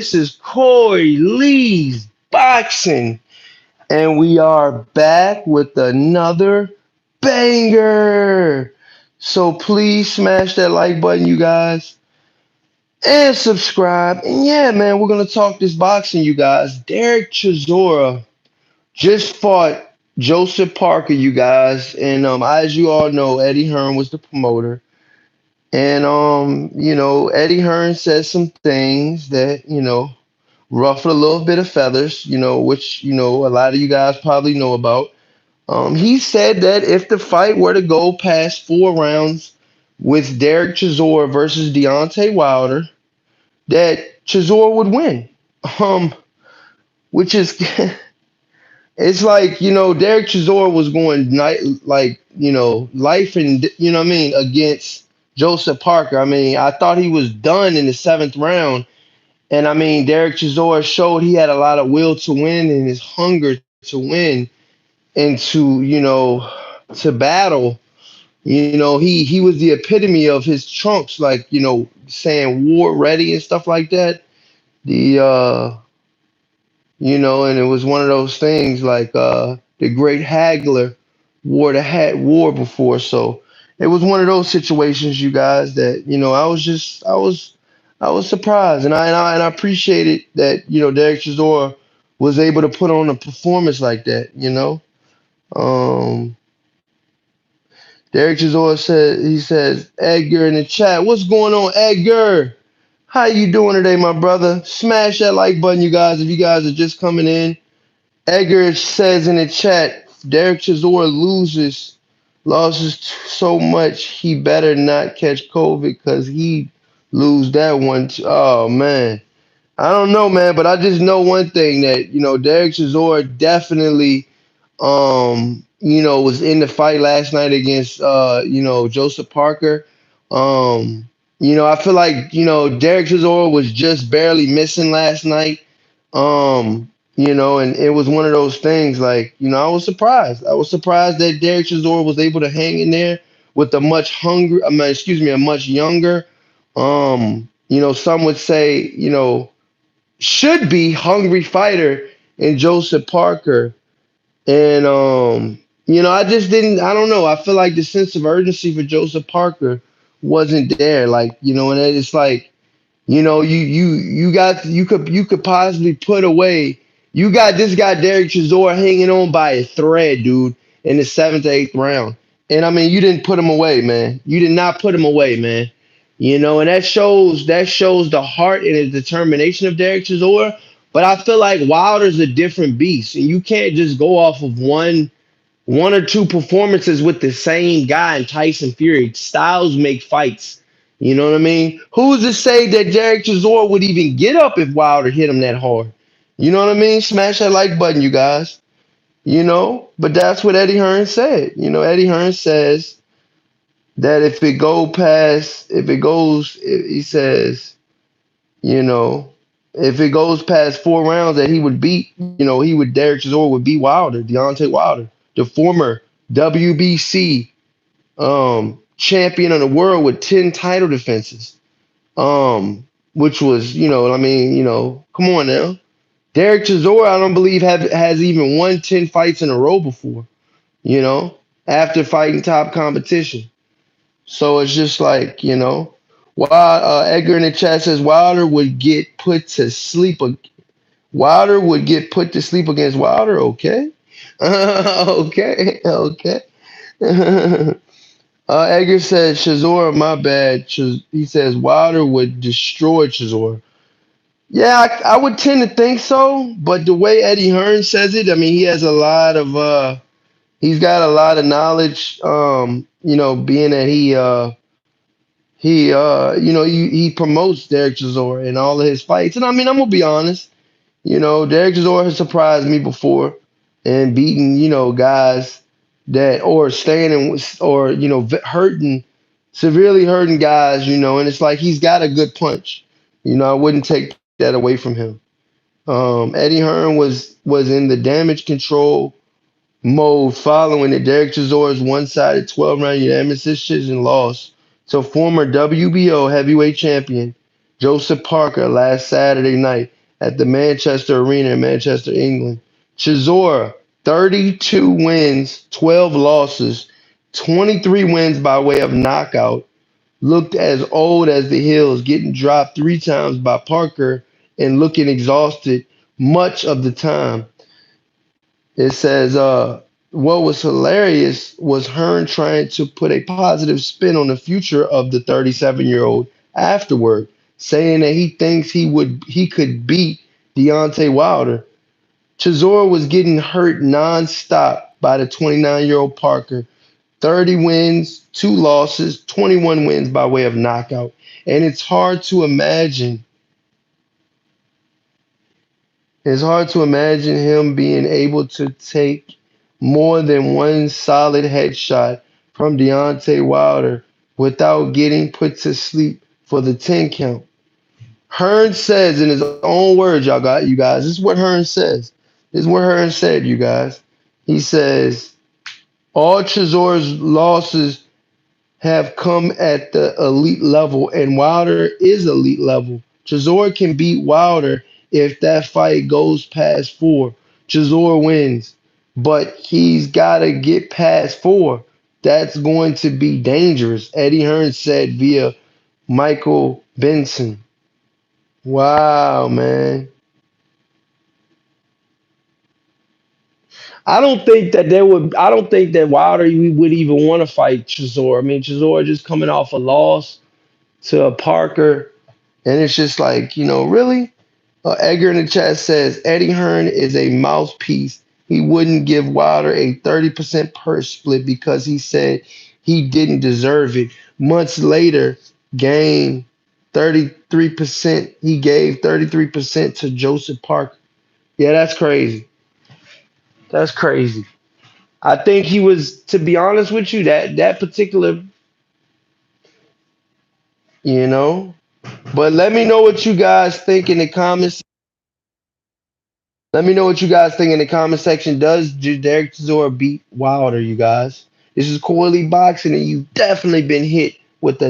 is Corey Lee's Boxing, and we are back with another banger. So please smash that like button, you guys, and subscribe. And yeah, man, we're gonna talk this boxing, you guys. Derek Chisora just fought Joseph Parker, you guys, and as you all know, Eddie Hearn was the promoter. And Eddie Hearn said some things that, ruffled a little bit of feathers, which, a lot of you guys probably know about. He said that if the fight were to go past 4 rounds with Derek Chisora versus Deontay Wilder, that Chisora would win. Um, which is it's like, Derek Chisora was going night like, life and what I mean, against Joseph Parker. I mean, I thought he was done in the seventh round. And I mean, Derek Chisora showed he had a lot of will to win and his hunger to win and to battle. He was the epitome of his trunks, like, saying war ready and stuff like that. The and it was one of those things like the great haggler wore the hat war before. So it was one of those situations, you guys, that, I was surprised, and I appreciated that, Derek Chisora was able to put on a performance like that. Um Derek Chisora says Edgar in the chat. What's going on, Edgar? How you doing today, my brother? Smash that like button, you guys, if you guys are just coming in. Edgar says in the chat, Derek Chisora loses so much, he better not catch COVID because he lose that one. Oh man, I don't know, man, but I just know one thing that Derek Chisora definitely was in the fight last night against Joseph Parker. I feel like Derek Chisora was just barely missing last night. And it was one of those things like, I was surprised. I was surprised that Derek Chisora was able to hang in there with a much younger, some would say, should be hungry fighter in Joseph Parker. And I just didn't. I don't know. I feel like the sense of urgency for Joseph Parker wasn't there. Like, and it's like, you could possibly put away. You got this guy Derek Chisora hanging on by a thread, dude, in the seventh or eighth round. And I mean, you didn't put him away, man. You did not put him away, man. And that shows the heart and the determination of Derek Chisora. But I feel like Wilder's a different beast, and you can't just go off of one or two performances with the same guy in Tyson Fury. Styles make fights. You know what I mean? Who's to say that Derek Chisora would even get up if Wilder hit him that hard? You know what I mean? Smash that like button, you guys. But that's what Eddie Hearn said. Eddie Hearn says that he says, you know, if it goes past 4 rounds, that Derek Chisora would beat Wilder, Deontay Wilder, the former WBC champion of the world with 10 title defenses. Which was, come on now. Derek Chisora, I don't believe has even won 10 fights in a row before, you know, after fighting top competition. So it's just like, while Edgar in the chat says Wilder would get put to sleep against Wilder. Okay. Okay. Okay. Edgar says Chisora, my bad. He says Wilder would destroy Chisora. Yeah, I would tend to think so, but the way Eddie Hearn says it, I mean, he's got a lot of knowledge. Being that he promotes Derek Chisora in all of his fights, and I mean, I'm gonna be honest. Derek Chisora has surprised me before and beating, guys that or staying in or hurting severely hurting guys, and it's like he's got a good punch. I wouldn't take that away from him. Eddie Hearn was in the damage control mode following the Derek Chisora's one-sided 12-round unanimous decision loss to former WBO heavyweight champion Joseph Parker last Saturday night at the Manchester Arena in Manchester, England. Chisora, 32 wins, 12 losses, 23 wins by way of knockout. Looked as old as the hills, getting dropped 3 times by Parker and looking exhausted much of the time. It says, what was hilarious was Hearn trying to put a positive spin on the future of the 37-year-old afterward, saying that he thinks he could beat Deontay Wilder. Chisora was getting hurt nonstop by the 29-year-old Parker. 30 wins, 2 losses, 21 wins by way of knockout. And it's hard to imagine him being able to take more than one solid headshot from Deontay Wilder without getting put to sleep for the 10 count. Hearn says in his own words, you guys, this is what Hearn says. This is what Hearn said, you guys. He says, all Chisora's losses have come at the elite level, and Wilder is elite level. Chisora can beat Wilder if that fight goes past 4. Chisora wins, but he's got to get past 4. That's going to be dangerous, Eddie Hearn said via Michael Benson. Wow, man. I don't think that Wilder would even want to fight Chisora. I mean, Chisora just coming off a loss to Parker. And it's just like, really? Edgar in the chat says Eddie Hearn is a mouthpiece. He wouldn't give Wilder a 30% purse split because he said he didn't deserve it. Months later, gained 33%. He gave 33% to Joseph Parker. Yeah, that's crazy. That's crazy. I think he was, to be honest with you, that particular, you know. But let me know what you guys think in the comments. Let me know what you guys think in the comment section. Does Derek Chisora beat Wilder, you guys? This is Coily Boxing, and you've definitely been hit with the